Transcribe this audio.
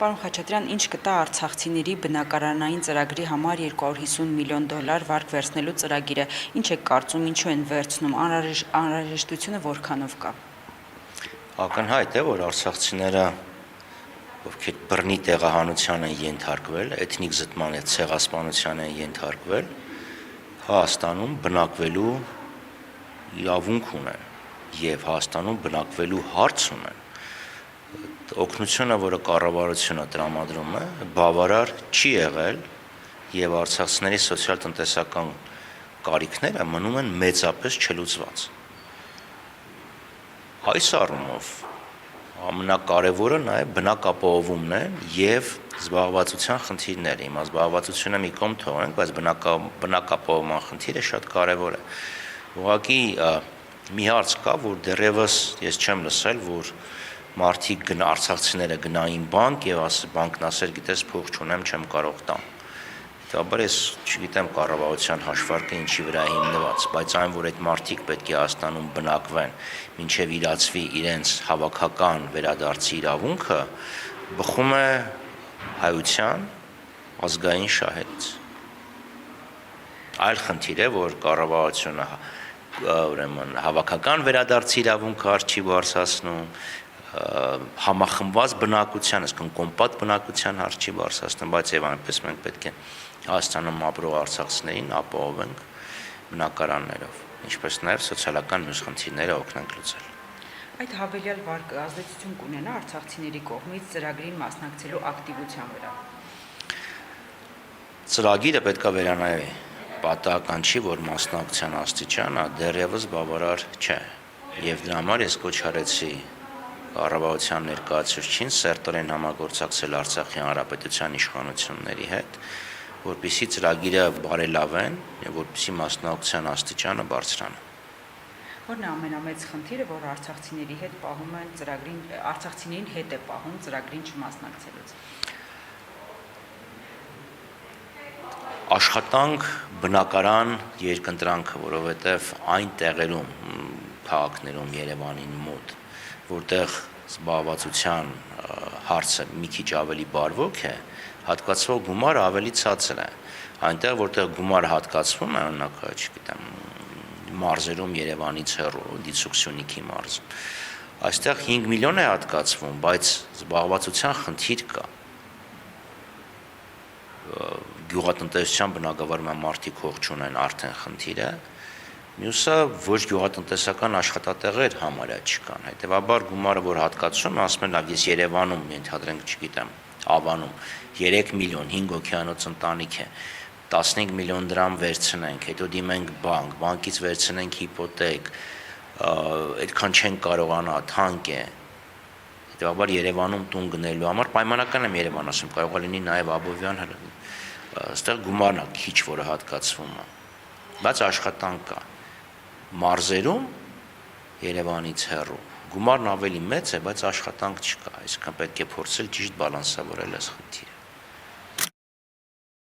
Պարոն Խաչատրյան, ինչ կտա արցախցիների բնակարանային ծրագրի համար $250 միլիոն վարկ վերցնելու ծրագիրը, ինչ եք կարծում, ինչու են վերցնում, անհրաժեշտությունը որքանով կա։ Ակնհայտ է, որ արցախցիները, ովքեր բռնի տեղահանության են ենթարկվել, էթնիկ զտման եւ ցեղասպանության են ենթարկվել, Հայաստանում բնակվելու իրավունք ունեն եւ Հայաստանում բնակվելու հարց ունեն։ Օգնությունը, որը կառավարությունը տրամադրում է, բավարար չի եղել եւ արցախցիների սոցիալ-տնտեսական կարիքները մնում են մեծապես չլուծված։ Այս առումով ամենակարևորը նաեւ բնակապահովումն է եւ զբաղվածության խնդիրները։ Հիմա զբաղվածությունը մի կողմ թողենք, բայց բնակապահովման խնդիրը շատ կարևոր է։ Ուղղակի մի հարց կա, որ դեռևս ես չեմ լսել, որ մարդիկ արցախցիները գնային բանկ եւ բանկն ասեր, գիտես, փող չունեմ, չեմ կարող տամ։ Դաբար ես չգիտեմ կառավարության հաշվարկը ինչի վրա հիմնված, բայց այն, որ այդ մարդիկ պետք է Հայաստանում բնակվեն, մինչև իրացվի իրենց հավաքական վերադարձի իրավունքը, բխում է հայության ազգային շահերից։ Այլ խնդիր է, որ կառավարությունը ուրեմն հավաքական վերադարձի իրավունքը չի բարձրացնում, համախմբված բնակության, այսինքն կոմպակտ բնակության հարց չի բարձրացնում, բայց եւ այնպես մենք պետք է Հայաստանում ապրող արցախցիներին ապահովենք բնակարաններով, ինչպես նաեւ սոցիալական մյուս խնդիրները օգնենք լուծել։ Այդ հավելյալ վարկը ազդեցություն կունենա արցախցիների կողմից ծրագրին մասնակցելու ակտիվության վրա։ Ծրագիրը պետք է վերանայվի, պատահական չի, որ մասնակցության աստիճանը դեռևս բավարար չէ, եւ դրա համար ես կոչ արեցի կառավարության ներկայացուցչին սերտորեն համագործակցել Արցախի Հանրապետության իշխանությունների հետ, որպեսզի ծրագիրը բարելավեն եւ որպեսզի մասնակցության աստիճանը բարձրանա։ Որն է ամենամեծ խնդիրը, որ արցախցիների հետ պահում են ծրագրին, արցախցիներին հետ է պահում ծրագրին չմասնակցելուց։ Աշխատանք, բնակարան, երկընտրանքը, որովհետեւ այն տեղերում, քաղաքներում Երևանին մոտ, որտեղ զբաղվածության հարցը մի քիչ ավելի բարվոք է, հատկացվող գումարը ավելի ցածր է։ Այնտեղ, որտեղ գումարը հատկացվում է, օրինակ, չգիտեմ, մարզերում Երևանից հեռու, Դիցուք Սյունիքի մարզ, այստեղ 5 միլիոն է հատկացվում, բայց զբաղվածության խնդիր կա։ Գյուղատնտեսության բնագավառման մարդիկ հող չունեն արդեն խնդիրը, մյուսը ոչ գյուղատնտեսական աշխատատեղեր համարյա չկան, հետևաբար գումարը, որ հատկացում, ասում են, լավ, ես Երևանում, ենթադրենք, չգիտեմ, Ավանում 3 միլիոն 5 հոգյանոց ընտանիք է, 15 միլիոն դրամ վերցնենք, հետո դիմենք բանկ, բանկից վերցնենք հիպոթեք, այդքան չեն կարողանա, թանկ է, հետևաբար Երևանում տուն գնելու համար պայմանական եմ Երևան ասում, կարող է լինի նաև Աբովյան, այստեղ գումարն է քիչ, որը հատկացվում է, բայց աշխատանք կա։ Մարզերում Երևանից հեռու գումարն ավելի մեծ է, բայց աշխատանք չկա, այսինքն պետք է փորձել ճիշտ բալանսավորել այս խնդիրը։